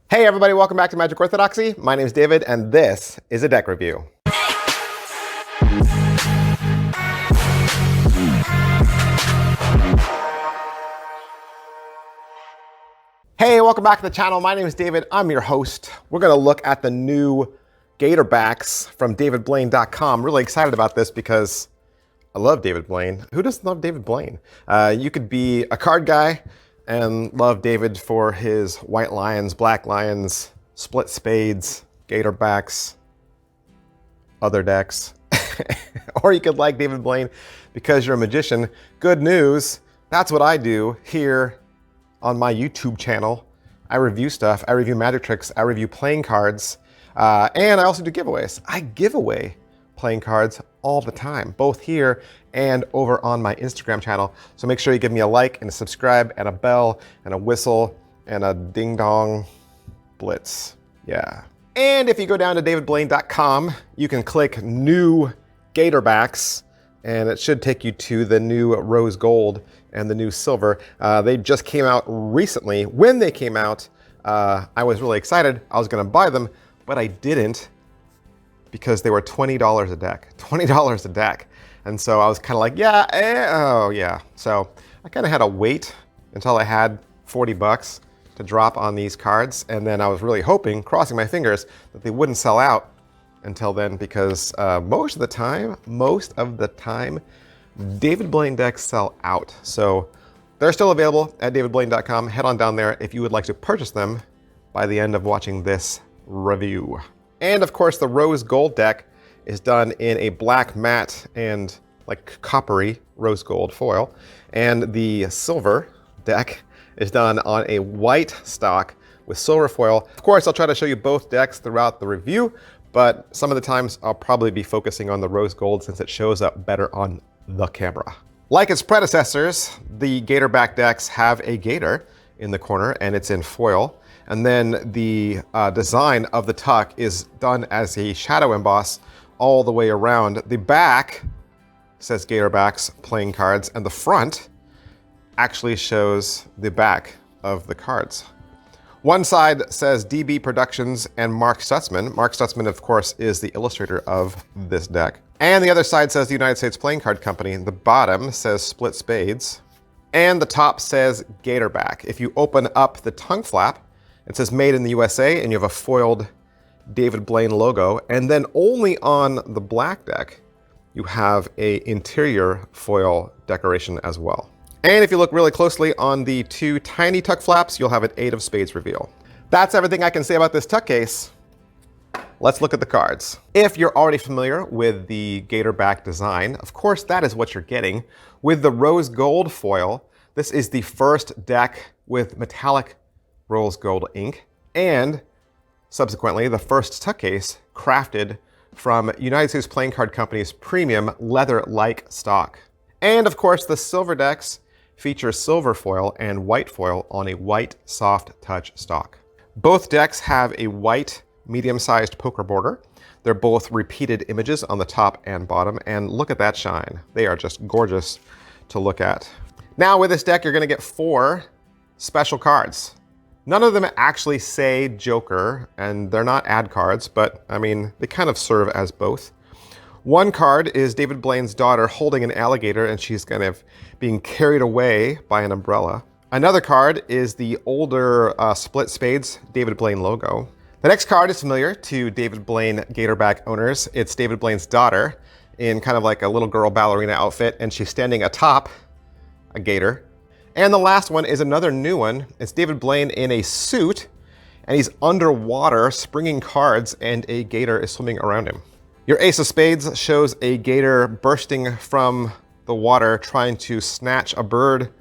Hey everybody, welcome back to Magic Orthodoxy. My name is David and this is a deck review. Hey, welcome back to the channel. My name is David. I'm your host. We're going to look at the new GatorBacks from davidblaine.com. Really excited about this because I love David Blaine. Who doesn't love David Blaine? You could be a card guy and love David for his white lions, black lions, split spades, GatorBacks, other decks. Or you could like David Blaine because you're a magician. Good news, that's what I do here on my YouTube channel. I review stuff, I review magic tricks, I review playing cards, and I also do giveaways. I give away playing cards all the time, both here and over on my Instagram channel. So make sure you give me a like and a subscribe and a bell and a whistle and a ding dong blitz. Yeah. And if you go down to davidblaine.com, you can click new GatorBacks and it should take you to the new rose gold and the new silver. They just came out recently. When they came out, I was really excited. I was gonna buy them, but I didn't because they were $20 a deck, $20 a deck. And so I was kind of like, oh yeah. So I kind of had to wait until I had 40 bucks to drop on these cards. And then I was really hoping, crossing my fingers, that they wouldn't sell out until then because most of the time, David Blaine decks sell out. So they're still available at davidblaine.com. Head on down there if you would like to purchase them by the end of watching this review. And of course, the rose gold deck is done in a black matte and like coppery rose gold foil. And the silver deck is done on a white stock with silver foil. Of course, I'll try to show you both decks throughout the review, but some of the times I'll probably be focusing on the rose gold since it shows up better on the camera. Like its predecessors, the GatorBack decks have a gator in the corner and it's in foil. And then the design of the tuck is done as a shadow emboss all the way around. The back says GatorBacks playing cards, and the front actually shows the back of the cards. One side says DB Productions and Mark Stutzman. Mark Stutzman, of course, is the illustrator of this deck. And the other side says the United States Playing Card Company. The bottom says Split Spades. And the top says GatorBack. If you open up the tongue flap, it says Made in the USA, and you have a foiled David Blaine logo. And then only on the black deck, you have a interior foil decoration as well. And if you look really closely on the two tiny tuck flaps, you'll have an 8 of spades reveal. That's everything I can say about this tuck case. Let's look at the cards. If you're already familiar with the GatorBack design, of course that is what you're getting. With the rose gold foil, this is the first deck with metallic rose gold ink, and subsequently the first tuck case crafted from United States Playing Card Company's premium leather-like stock. And of course the silver decks feature silver foil and white foil on a white soft touch stock. Both decks have a white medium-sized poker border. They're both repeated images on the top and bottom, and look at that shine. They are just gorgeous to look at. Now with this deck, you're gonna get 4 special cards. None of them actually say Joker, and they're not ad cards, but I mean, they kind of serve as both. One card is David Blaine's daughter holding an alligator, and she's kind of being carried away by an umbrella. Another card is the older Split Spades David Blaine logo. The next card is familiar to David Blaine GatorBack owners. It's David Blaine's daughter in kind of like a little girl ballerina outfit, and she's standing atop a gator. And the last one is another new one. It's David Blaine in a suit, and he's underwater springing cards, and a gator is swimming around him. Your Ace of Spades shows a gator bursting from the water, trying to snatch a bird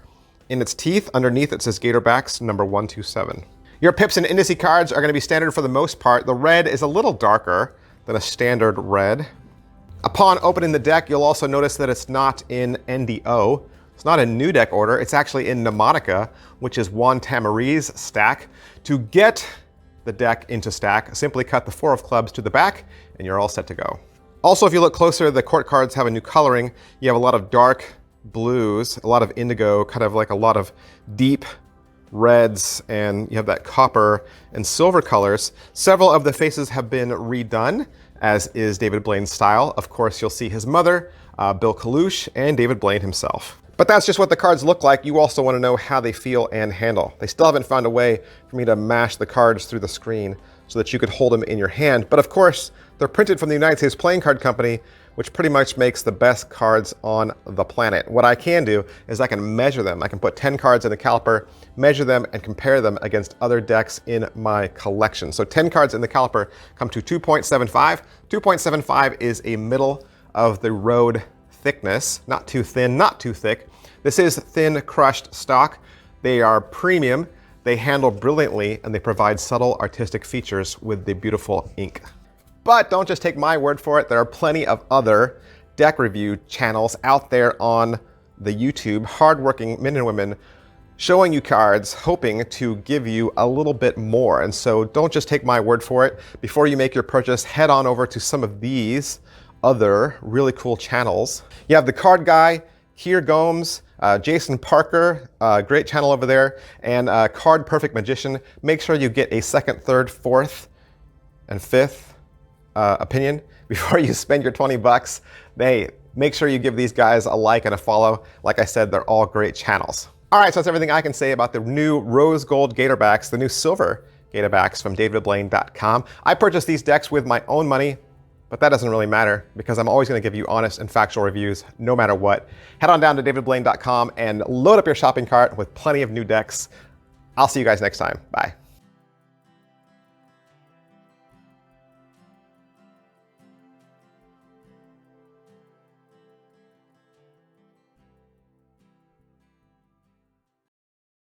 in its teeth. Underneath it says GatorBacks number 127. Your pips and indice cards are gonna be standard for the most part. The red is a little darker than a standard red. Upon opening the deck, you'll also notice that it's not in NDO. It's not in new deck order, it's actually in Mnemonica, which is Juan Tamariz stack. To get the deck into stack, simply cut the 4 of clubs to the back and you're all set to go. Also, if you look closer, the court cards have a new coloring. You have a lot of dark blues, a lot of indigo, kind of like a lot of deep reds, and you have that copper and silver colors. Several of the faces have been redone, as is David Blaine's style. Of course, you'll see his mother, Bill Kalush, and David Blaine himself. But that's just what the cards look like. You also want to know how they feel and handle. They still haven't found a way for me to mash the cards through the screen so that you could hold them in your hand. But of course, they're printed from the United States Playing Card Company, which pretty much makes the best cards on the planet. What I can do is I can measure them. I can put 10 cards in a caliper, measure them, and compare them against other decks in my collection. So 10 cards in the caliper come to 2.75. 2.75 is a middle of the road thickness, not too thin, not too thick. This is thin crushed stock. They are premium, they handle brilliantly, and they provide subtle artistic features with the beautiful ink. But don't just take my word for it. There are plenty of other deck review channels out there on the YouTube, hardworking men and women showing you cards, hoping to give you a little bit more. And so don't just take my word for it. Before you make your purchase, head on over to some of these other really cool channels. You have The Card Guy, Kier Gomes, Jason Parker, great channel over there, and Card Perfect Magician. Make sure you get a second, third, fourth, and fifth opinion before you spend your 20 bucks. Make sure you give these guys a like and a follow. Like I said, they're all great channels. All right, so that's everything I can say about the new RoseGold GatorBacks, the new silver GatorBacks from davidblaine.com. I purchased these decks with my own money, but that doesn't really matter because I'm always going to give you honest and factual reviews no matter what. Head on down to davidblaine.com and load up your shopping cart with plenty of new decks. I'll see you guys next time. Bye.